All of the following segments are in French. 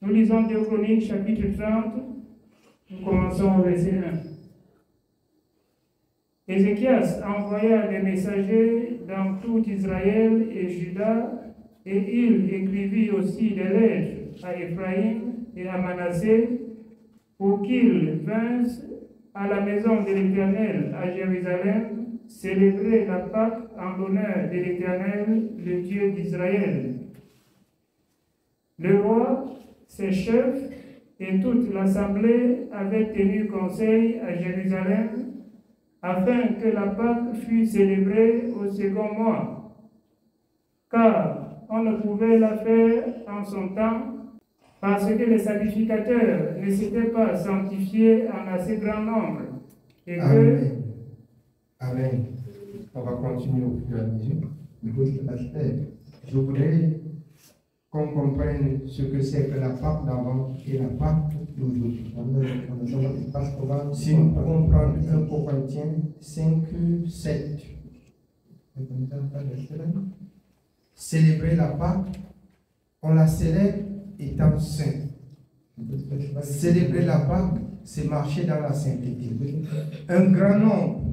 Nous lisons 2 Chroniques, chapitre 30. Nous commençons au verset 1. Ézéchias envoya des messagers dans tout Israël et Juda, et il écrivit aussi des lettres à Éphraïm et à Manassé pour qu'ils vinssent à la maison de l'Éternel à Jérusalem célébrer la Pâque en l'honneur de l'Éternel, le Dieu d'Israël. Le roi, ses chefs et toute l'assemblée avaient tenu conseil à Jérusalem afin que la Pâque fût célébrée au second mois, car on ne pouvait la faire en son temps parce que les sacrificateurs ne s'étaient pas sanctifiés en assez grand nombre. Et Amen. Amen. On va continuer au fur et à mesure. Je voudrais qu'on comprenne ce que c'est que la Pâque d'avant et la Pâque d'aujourd'hui. Si nous pouvons prendre 1 Corinthiens 5, 7. Célébrer la Pâque, on la célèbre étant saint. Célébrer la Pâque, c'est marcher dans la sainteté. Un grand nombre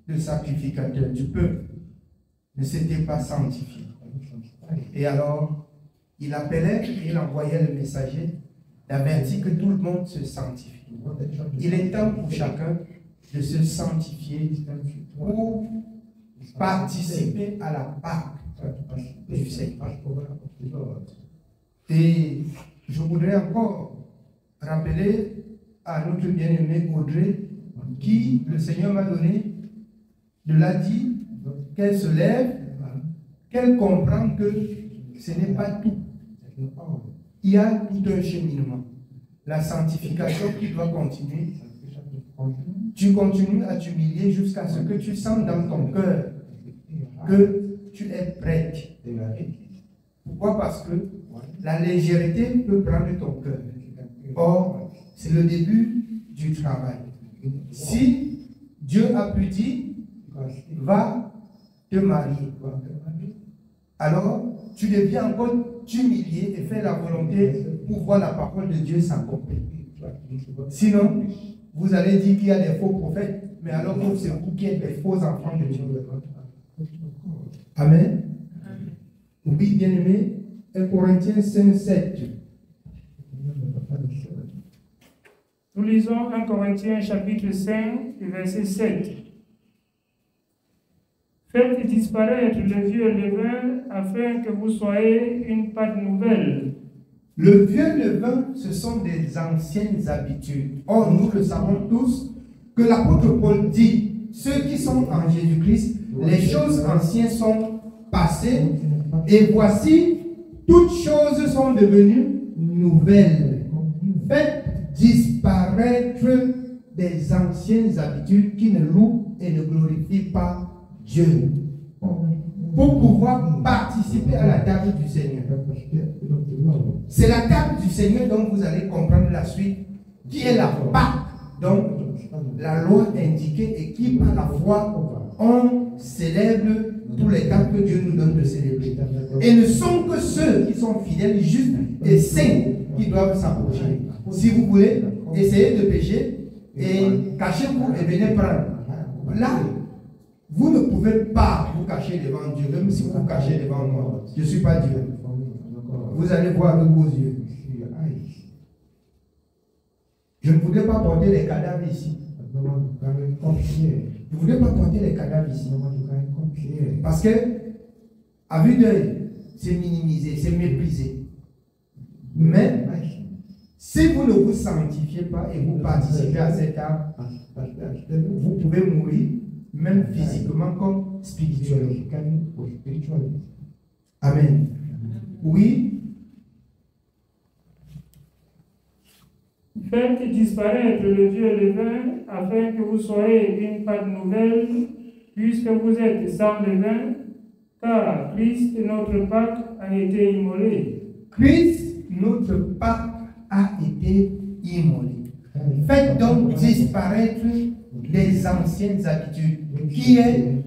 de sacrificateurs du peuple ne s'étaient pas sanctifiés. Et alors, il appelait et il envoyait le messager d'avertir que tout le monde se sanctifie. Il est temps pour chacun de se sanctifier pour participer à la Pâque du Seigneur. Et je voudrais encore rappeler à notre bien-aimée Audrey, qui le Seigneur m'a donné, de l'a dit, qu'elle se lève, qu'elle comprend que ce n'est pas tout. Il y a tout un cheminement. La sanctification qui doit continuer. Tu continues à t'humilier jusqu'à ce que tu sens dans ton cœur que tu es prête. Pourquoi? Parce que la légèreté peut prendre ton cœur. Or, c'est le début du travail. Si Dieu a pu dire, va te marier, alors tu deviens encore t'humilier et faire la volonté pour voir la parole de Dieu s'accomplir. Sinon, vous allez dire qu'il y a des faux prophètes, mais alors que c'est vous qui êtes des faux enfants de Dieu. Amen. Oui, bien-aimé, 1 Corinthiens 5, 7. Nous lisons 1 Corinthiens chapitre 5, verset 7. Faites disparaître le vieux levain afin que vous soyez une pâte nouvelle. Le vieux levain, ce sont des anciennes habitudes. Or, nous le savons tous que l'apôtre Paul dit, ceux qui sont en Jésus-Christ, les choses anciennes sont passées et voici, toutes choses sont devenues nouvelles. Faites disparaître des anciennes habitudes qui ne louent et ne glorifient pas Dieu, pour pouvoir participer à la table du Seigneur. C'est la table du Seigneur dont vous allez comprendre la suite, qui est la Pâque, donc la loi indiquée et qui par la foi on célèbre tous les temps que Dieu nous donne de célébrer. Et ne sont que ceux qui sont fidèles, justes et saints qui doivent s'approcher. Si vous voulez, essayez de pécher et cachez-vous et venez prendre. Là, vous ne pouvez pas vous cacher devant Dieu, même si vous vous cachez devant moi. Je ne suis pas Dieu. Vous allez voir avec vos yeux. Je ne voudrais pas porter les cadavres ici. Je ne voudrais pas porter les cadavres ici. Parce que, à vue d'œil, c'est minimisé, c'est méprisé. Mais, si vous ne vous sanctifiez pas et vous participez à cet art, vous pouvez mourir, même physiquement comme spirituellement. Amen. Oui. Faites disparaître le vieux levain afin que vous soyez une pâte nouvelle, puisque vous êtes sans levain, car Christ, notre Pâque, a été immolé. Christ, notre Pâque, a été immolé. Faites donc disparaître les anciennes habitudes, qui est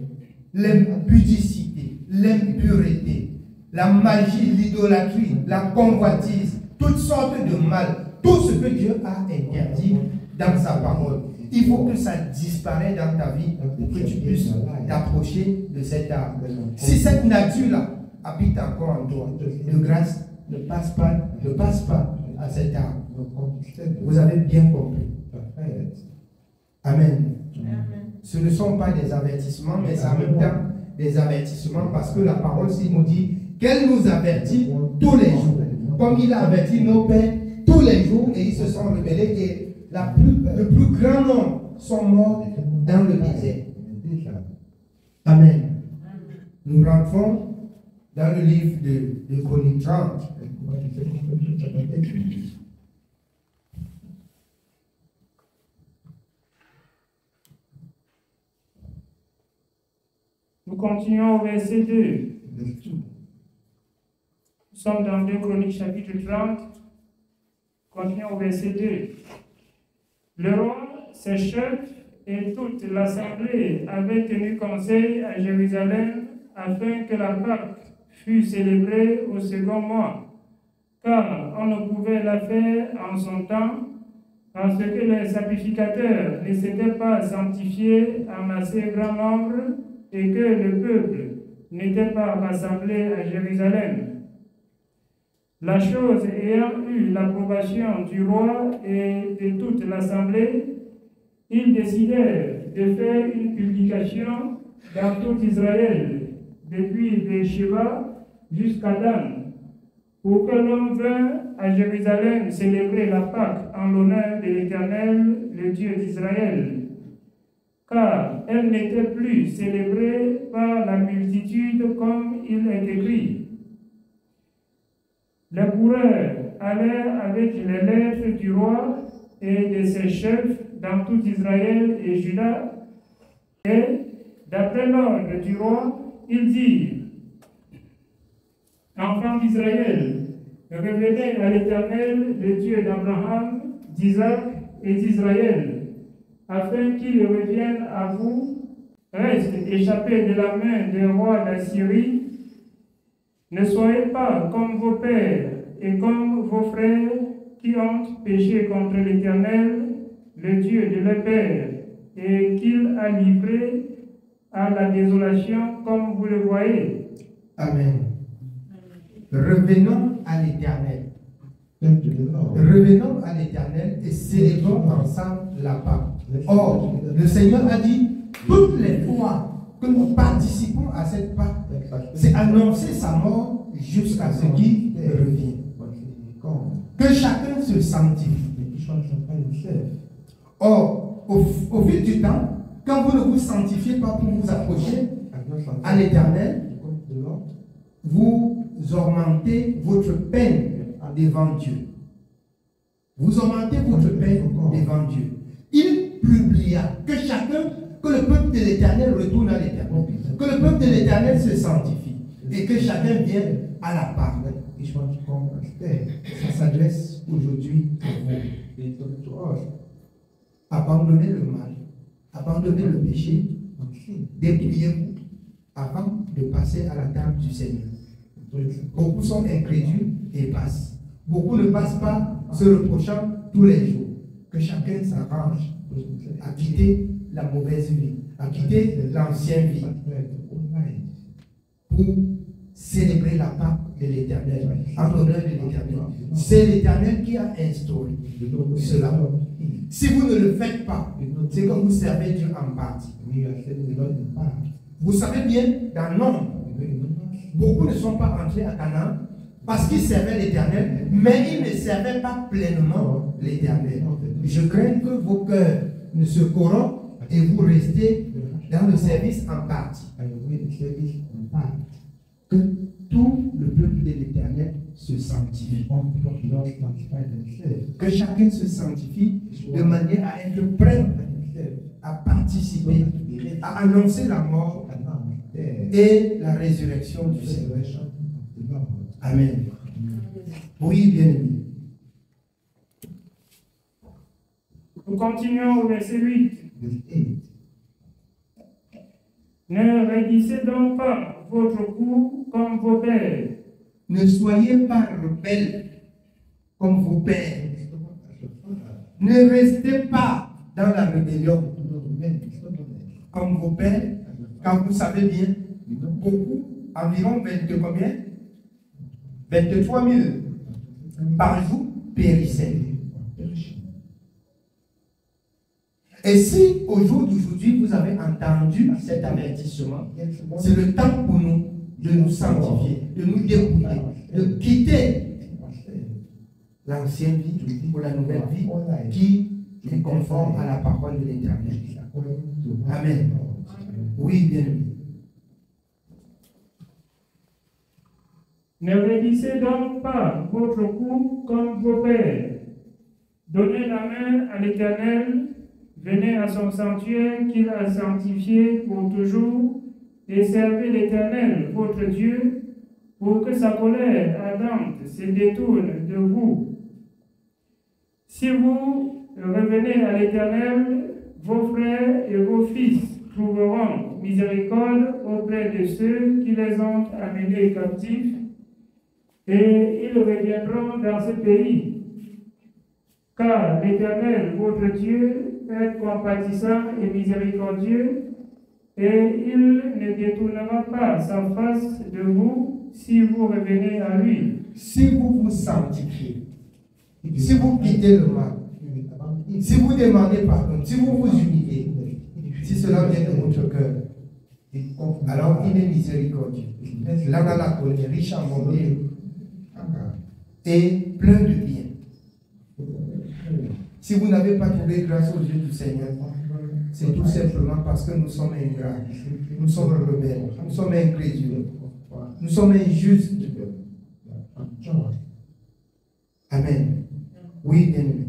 l'impudicité, l'impureté, la magie, l'idolâtrie, la convoitise, toutes sortes de mal, tout ce que Dieu a interdit dans sa parole. Il faut que ça disparaisse dans ta vie pour que tu puisses t'approcher de cet arbre. Si cette nature-là habite encore en toi, de grâce, ne passe pas à cet arbre. Vous avez bien compris. Amen. Ce ne sont pas des avertissements, mais c'est en même temps des avertissements parce que la parole s'il nous dit qu'elle nous avertit tous les jours. Comme il a averti nos pères tous les jours et ils se sont rebellés et le plus grand nombre sont morts dans le désert. Amen. Nous rentrons dans le livre de Chroniques 30. Nous continuons au verset 2. Nous sommes dans 2 Chroniques chapitre 30. Continuons au verset 2. Le roi, ses chefs et toute l'assemblée avaient tenu conseil à Jérusalem afin que la Pâque fût célébrée au second mois, car on ne pouvait la faire en son temps, parce que les sacrificateurs ne s'étaient pas sanctifiés en assez grand nombre et que le peuple n'était pas rassemblé à Jérusalem. La chose ayant eu l'approbation du roi et de toute l'assemblée, ils décidèrent de faire une publication dans tout Israël, depuis Beersheba jusqu'à Dan, pour que l'on vînt à Jérusalem célébrer la Pâque en l'honneur de l'Éternel, le Dieu d'Israël, car elle n'était plus célébrée par la multitude comme il est écrit. Les coureurs allèrent avec les lettres du roi et de ses chefs dans tout Israël et Juda, et d'après l'ordre du roi, ils dirent: Enfants d'Israël, revenez à l'Éternel, le Dieu d'Abraham, d'Isaac et d'Israël, afin qu'il revienne à vous, reste échappé de la main des rois d'Assyrie. Ne soyez pas comme vos pères et comme vos frères qui ont péché contre l'Éternel, le Dieu de leurs pères, et qu'il a livré à la désolation comme vous le voyez. Amen. Revenons à l'Éternel. Revenons à l'Éternel et célébrons ensemble la Pâque. Or, le Seigneur a dit, toutes les fois que nous participons à cette Pâque, c'est annoncer sa mort jusqu'à ce qu'il revienne. Que chacun se sanctifie. Or, au fil du temps, quand vous ne vous sanctifiez pas pour vous approcher à l'Éternel, vous augmentez votre peine devant Dieu. Vous augmentez votre peine devant Dieu. Il publia que le peuple de l'Éternel retourne à l'Éternel, que le peuple de l'Éternel se sanctifie et que chacun vienne à la Pâque. Ça s'adresse aujourd'hui à vous. Abandonnez le mal, abandonnez le péché, dépouillez-vous avant de passer à la table du Seigneur. Beaucoup sont incrédules et passent. Beaucoup ne passent pas se reprochant tous les jours. Que chacun s'arrange à quitter la mauvaise vie, à quitter l'ancienne vie pour célébrer la Pâque de l'Éternel, en l'honneur de l'Éternel. C'est l'Éternel qui a instauré cela. Si vous ne le faites pas, c'est que vous servez Dieu en partie. Vous savez bien, dans nombre, beaucoup ne sont pas entrés à Canaan parce qu'ils servaient l'Éternel, mais ils ne servaient pas pleinement l'Éternel. Je crains que vos cœurs ne se corrompent et vous restez dans le service en partie. Que tout le peuple de l'Éternel se sanctifie. Que chacun se sanctifie de manière à être prêt à participer, à annoncer la mort et la résurrection du Seigneur. Amen. Oui, bien aimé. Nous continuons au verset 8. Ne raidissez donc pas votre cou comme vos pères. Ne soyez pas rebelles comme vos pères. Ne restez pas dans la rébellion comme vos pères, quand vous savez bien, beaucoup, environ 22 combien 23 000 par jour périssaient. Et si au jour d'aujourd'hui vous avez entendu cet avertissement, c'est le temps pour nous de nous sanctifier, de nous dépouiller, de quitter l'ancienne vie pour la nouvelle vie qui est conforme à la parole de l'Éternel. Amen. Oui, bien aimé. Ne raidissez donc pas votre cou comme vos pères. Donnez la main à l'Éternel, venez à son sanctuaire qu'il a sanctifié pour toujours, et servez l'Éternel, votre Dieu, pour que sa colère ardente se détourne de vous. Si vous revenez à l'Éternel, vos frères et vos fils trouveront miséricorde auprès de ceux qui les ont amenés captifs, et ils reviendront dans ce pays. Car l'Éternel, votre Dieu, est compatissant et miséricordieux, et il ne détournera pas sa face de vous si vous revenez à lui. Si vous vous sanctifiez, si vous quittez le mal, si vous demandez pardon, si vous vous humiliez, si cela vient de votre cœur, alors il est miséricordieux. Là, dans la colère, riche en bonté et plein de bien. Si vous n'avez pas trouvé grâce aux yeux du Seigneur, c'est tout simplement parce que nous sommes ingrats, nous sommes rebelles, nous sommes incrédules, nous sommes injustes. Amen. Oui, bien-aimé.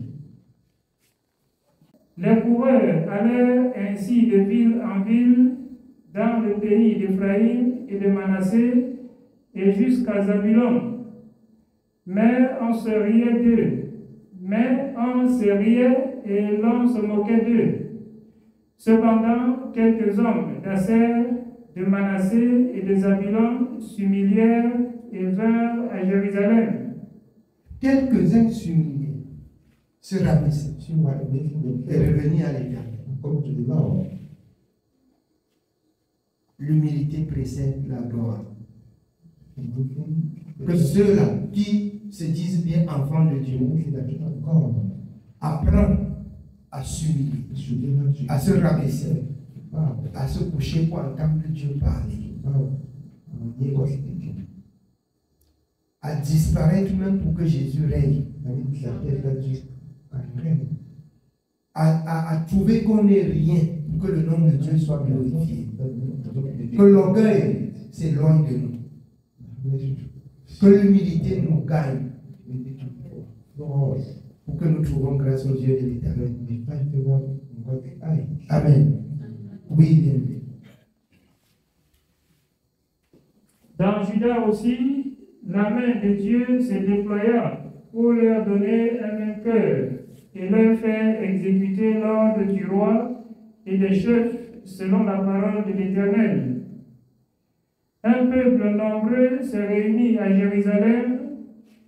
Les coureurs allèrent ainsi de ville en ville dans le pays d'Éphraïm et de Manassé et jusqu'à Zabulon. Mais on se riait d'eux. Mais on se riait et l'on se moquait d'eux. Cependant, quelques hommes d'Asser, de Manassé et de Zabulon s'humilièrent et vinrent à Jérusalem. Quelques-uns s'humiliaient, se rabaissaient et revenaient à l'Éternel. L'humilité précède la gloire. Que ceux-là qui se disent bien enfants de Dieu apprennent à s'humilier, à se rabaisser, à se coucher pour entendre Dieu parler, à disparaître même pour que Jésus règne, à trouver qu'on n'est rien pour que le nom de Dieu soit glorifié, que l'orgueil s'éloigne de nous, que l'humilité nous gagne, pour que nous trouvions grâce aux yeux de l'Éternel. Amen. Oui, bien. Dans Juda aussi, la main de Dieu se déploya pour leur donner un même cœur et leur faire exécuter l'ordre du roi et des chefs selon la parole de l'Éternel. Un peuple nombreux se réunit à Jérusalem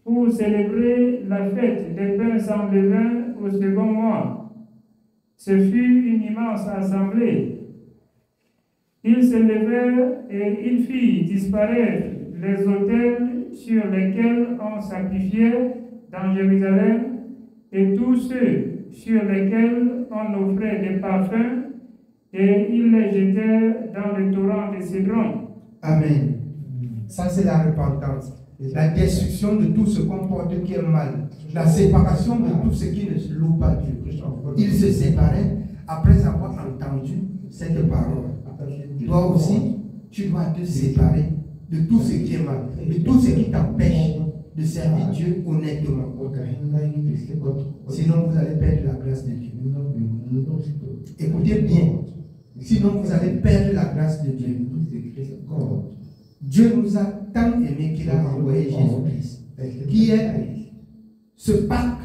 pour célébrer la fête des pains sans levain au second mois. Ce fut une immense assemblée. Ils se levèrent et ils firent disparaître les autels sur lesquels on sacrifiait dans Jérusalem et tous ceux sur lesquels on offrait des parfums, et ils les jetèrent dans le torrent de Cédron. Amen. Ça, c'est la repentance. La destruction de tout ce qu'on porte qui est mal. La séparation de tout ce qui ne loue pas Dieu. Ils se séparaient après avoir entendu cette parole. Toi aussi, tu dois te séparer de tout ce qui est mal, de tout ce qui t'empêche de servir Dieu honnêtement. Sinon, vous allez perdre la grâce de Dieu. Écoutez bien. Sinon, vous allez perdre la grâce de Dieu. Dieu nous a tant aimé qu'il a envoyé Jésus-Christ, qui est ce Pâques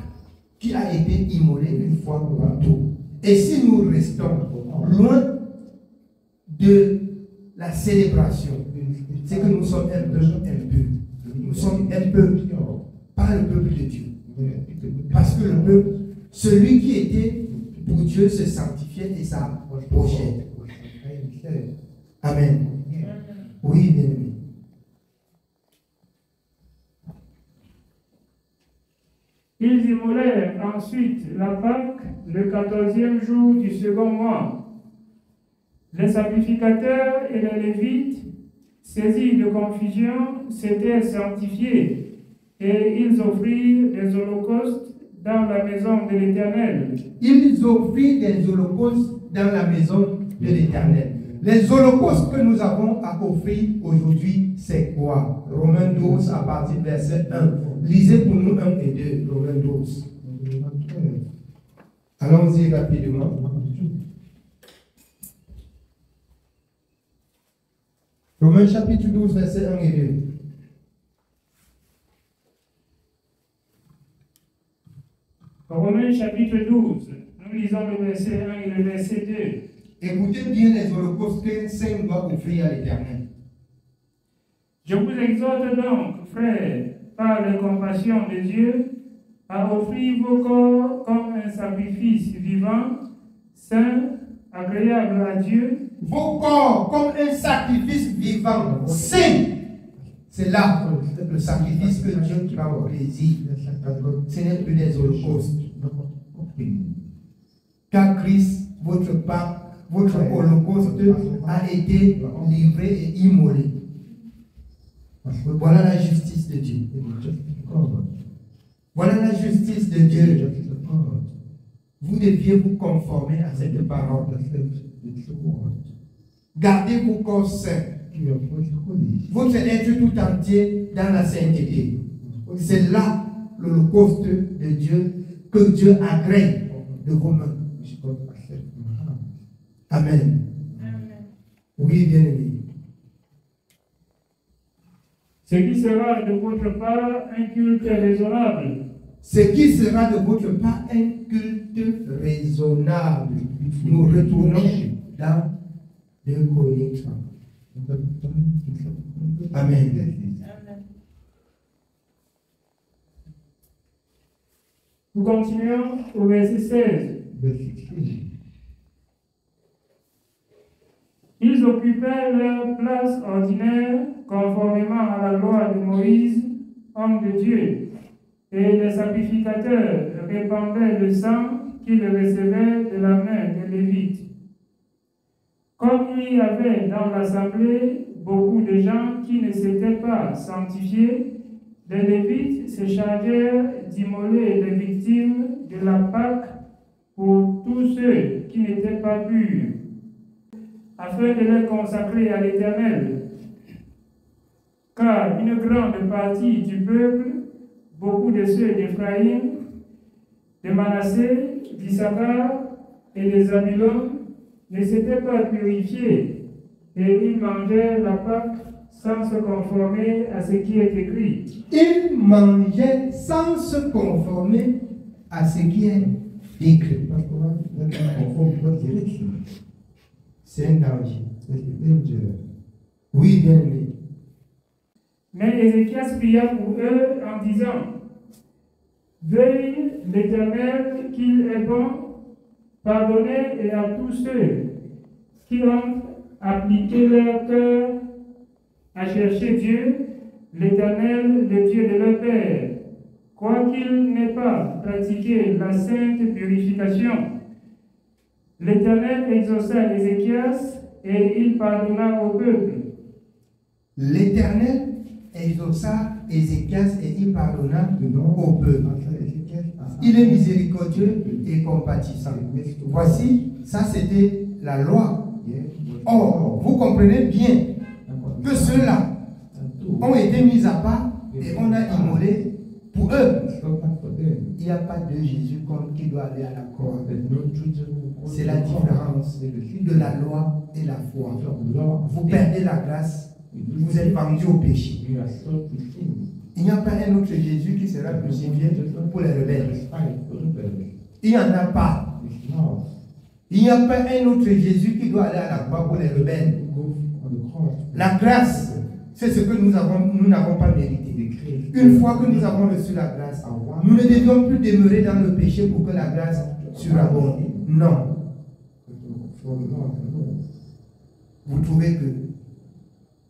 qui a été immolé une fois pour tout. Et si nous restons loin de la célébration, c'est que nous sommes un peuple impur. Nous sommes un peuple, pas le peuple de Dieu. peuple, celui qui était pour Dieu se sanctifiait et s'approchait. Amen. Oui, bien-aimé. Ils immolèrent ensuite la Pâque le 14e jour du second mois. Les sacrificateurs et les Lévites, saisis de confusion, s'étaient sanctifiés et ils offrirent des holocaustes dans la maison de l'Éternel. Ils offrirent des holocaustes dans la maison de l'Éternel. Les holocaustes que nous avons à offrir aujourd'hui, c'est quoi? Romains 12 à partir du verset 1. Lisez pour nous 1 et 2, Romains 12. Allons-y rapidement. Romains chapitre 12, verset 1 et 2. Romains chapitre 12, nous lisons le verset 1 et le verset 2. Écoutez bien les holocaustes qu'un saint doit offrir à l'Éternel. Je vous exhorte donc, frères, par la compassion de Dieu, à offrir vos corps comme un sacrifice vivant, saint, agréable à Dieu. Vos corps comme un sacrifice vivant, saint. C'est là le sacrifice que Dieu prend plaisir. Ce n'est plus des holocaustes. Car Christ, votre holocauste a été livré et immolé. Voilà la justice de Dieu. Voilà la justice de Dieu. Vous deviez vous conformer à cette parole. Gardez vos corps saints. Votre être tout entier dans la sainteté. C'est là l'holocauste de Dieu que Dieu agrée de vos mains. Amen. Oui, bien-aimé. Ce qui sera de votre part un culte raisonnable. Ce qui sera de votre part un culte raisonnable. Nous retournons dans 2 Corinthiens. Amen. Nous continuons au verset 16. Ils occupaient leur place ordinaire conformément à la loi de Moïse, homme de Dieu, et les sacrificateurs répandaient le sang qu'ils recevaient de la main des Lévites. Comme il y avait dans l'assemblée beaucoup de gens qui ne s'étaient pas sanctifiés, les Lévites se chargèrent d'immoler les victimes de la Pâque pour tous ceux qui n'étaient pas purs, afin de les consacrer à l'Éternel. Car une grande partie du peuple, beaucoup de ceux d'Éphraïm, de Manassé, d'Issachar et de Zabulon, ne s'étaient pas purifiés, et ils mangeaient la Pâque sans se conformer à ce qui est écrit. Ils mangeaient sans se conformer à ce qui est écrit. C'est un danger. Oui, bien aimé. Mais Ézéchias pria pour eux en disant: Veuille l'Éternel qu'il est bon, pardonner et à tous ceux qui ont appliqué leur cœur à chercher Dieu, l'Éternel, le Dieu de leur père, quoiqu'il n'ait pas pratiqué la sainte purification. L'Éternel exauça Ézéchias et il pardonna au peuple. L'Éternel exauça Ézéchias et il pardonna au peuple. Il est miséricordieux et compatissant. Voici, ça c'était la loi. Or, vous comprenez bien que ceux-là ont été mis à part et on a immolé pour eux. Il n'y a pas de Jésus qui doit aller à la croix. C'est la différence de la loi et la foi. Vous perdez la grâce, vous êtes vendu au péché. Il n'y a pas un autre Jésus qui sera crucifié pour les rebelles. Il n'y en a pas. Il n'y a pas un autre Jésus qui doit aller à la croix pour les rebelles. La grâce, c'est ce que nous n'avons pas mérité. Une fois que nous avons reçu la grâce, nous ne devions plus demeurer dans le péché pour que la grâce surabonde. Non. Vous trouvez que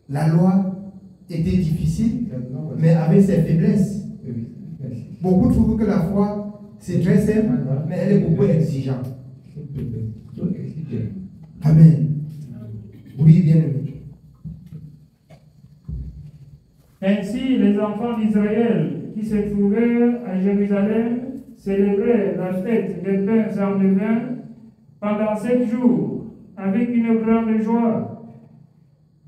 la loi était difficile, mais avait ses faiblesses. Beaucoup trouvent que la foi, c'est très simple, mais elle est beaucoup exigeante. Amen. Oui, bien aimé. Ainsi, les enfants d'Israël qui se trouvaient à Jérusalem célébraient la fête des pains sans levain pendant 7 jours avec une grande joie.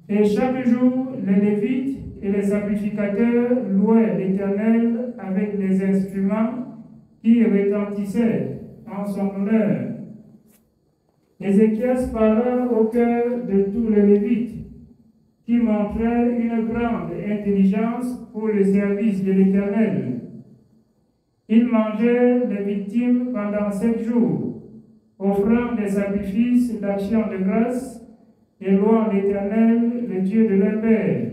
Et chaque jour, les Lévites et les sacrificateurs louaient l'Éternel avec les instruments qui retentissaient en son honneur. Ézéchias parla au cœur de tous les Lévites, qui montraient une grande intelligence pour le service de l'Éternel. Ils mangeaient les victimes pendant 7 jours, offrant des sacrifices d'action de grâce et louant l'Éternel, le Dieu de leur père.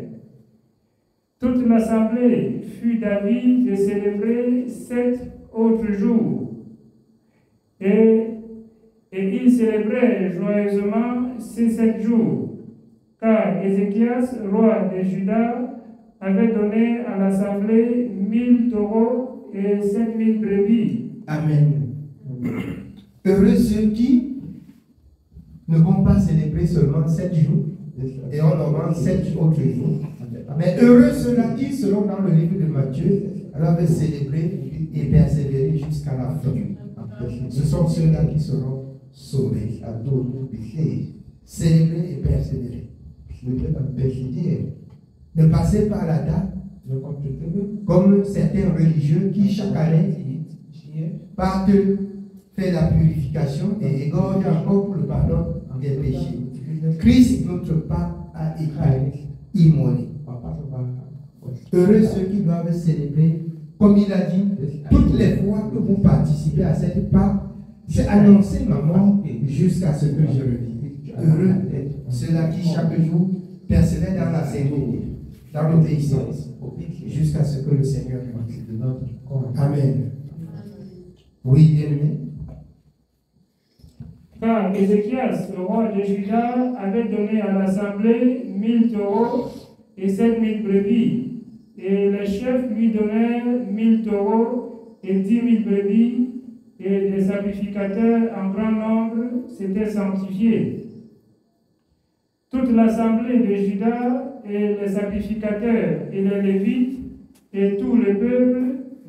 Toute l'assemblée fut d'avis de célébrer 7 autres jours. Et ils célébraient joyeusement ces 7 jours, car Ézéchias, roi de Juda, avait donné à l'assemblée 1000 taureaux et 5000 brebis. Amen. Heureux ceux qui ne vont pas célébrer seulement 7 jours et on augmente 7 autres jours. Mais heureux ceux-là qui seront dans le livre de Matthieu, alors célébrer et persévérer jusqu'à la fin. Ce sont ceux-là qui seront sauvés. Célébrer et persévérer. Ne passez pas la date comme certains religieux qui chaque année partent faire la purification et égorgent encore pour le pardon des péchés. Christ, notre Pape, a été immolé. Heureux ceux qui doivent célébrer, comme il a dit, toutes les fois que vous participez à cette Pâque, c'est annoncer ma mort jusqu'à ce que je revienne. Heureux ceux-là qui chaque jour persévèrent dans la sainteté, dans l'obéissance, jusqu'à ce que le Seigneur revienne. Amen. Oui, bien-aimé. Car Ézéchias, le roi de Juda, avait donné à l'assemblée 1000 taureaux et 7000 brebis. Et les chefs lui donnèrent 1000 taureaux et 10 000 brebis, et les sacrificateurs en grand nombre s'étaient sanctifiés. Toute l'assemblée de Juda et les sacrificateurs et les Lévites et tout le peuple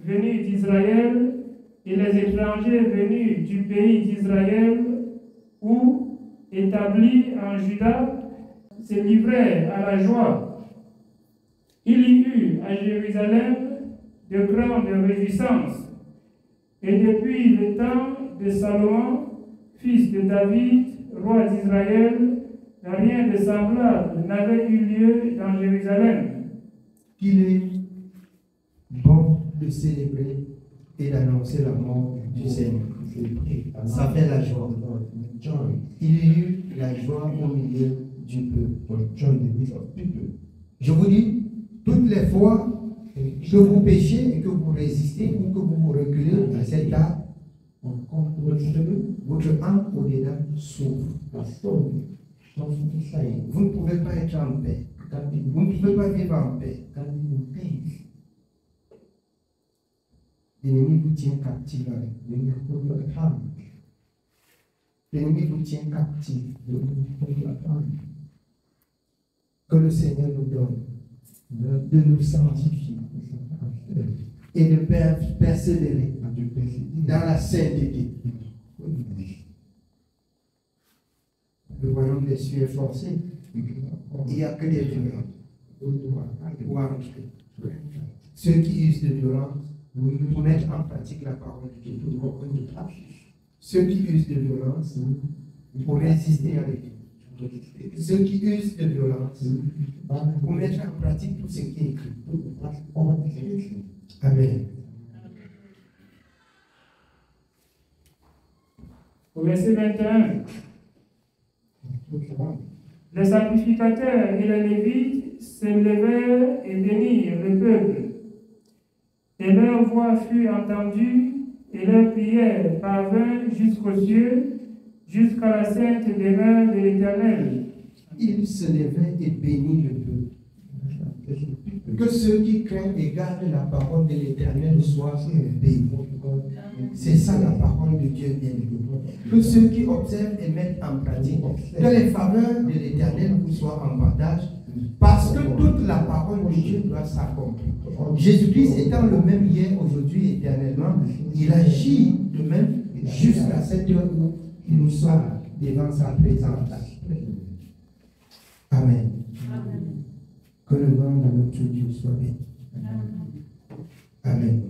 venu d'Israël et les étrangers venus du pays d'Israël ou établis en Juda se livrèrent à la joie. Il y eut à Jérusalem de grandes réjouissances. Et depuis le temps de Salomon, fils de David, roi d'Israël, rien de semblable n'avait eu lieu dans Jérusalem. Qu'il est bon de célébrer et d'annoncer la mort du Seigneur. Ça fait la joie. Il y eut la joie au milieu du peuple. Je vous dis, toutes les fois que vous péchez et que vous résistez ou que vous reculez à cette date, votre âme au-delà s'ouvre. Vous ne pouvez pas être en paix. Vous ne pouvez pas vivre en paix. L'ennemi vous tient captif. L'ennemi vous tient captif. Que le Seigneur nous donne de nous sanctifier et de persévérer dans la sainteté. Le royaume des cieux est forcé. Il n'y a que des violents pour entrer. Ceux qui usent de violence pour mettre en pratique la parole de Dieu. Ceux qui usent de violence pour résister à l'Église. Ceux qui usent de violence pour mettre en pratique tout ce qui est écrit. Amen. Au verset 21, les sacrificateurs et les Lévites se levèrent et bénirent le peuple. Et et leur voix fut entendue, et leur prière parvint jusqu'aux cieux, jusqu'à la sainte demeure de l'Éternel. Il se levait et bénit le peuple. Que ceux qui craignent et gardent la parole de l'Éternel soient bénis. C'est ça la parole de Dieu bien-aimé. Que ceux qui observent et mettent en pratique, que les faveurs de l'Éternel vous soient en partage, parce que toute la parole de Dieu doit s'accomplir. Jésus-Christ étant le même hier, aujourd'hui, éternellement, il agit de même jusqu'à cette heure où il nous sommes devant sa présence. Amen. Que le nom de notre Dieu soit béni. Amen.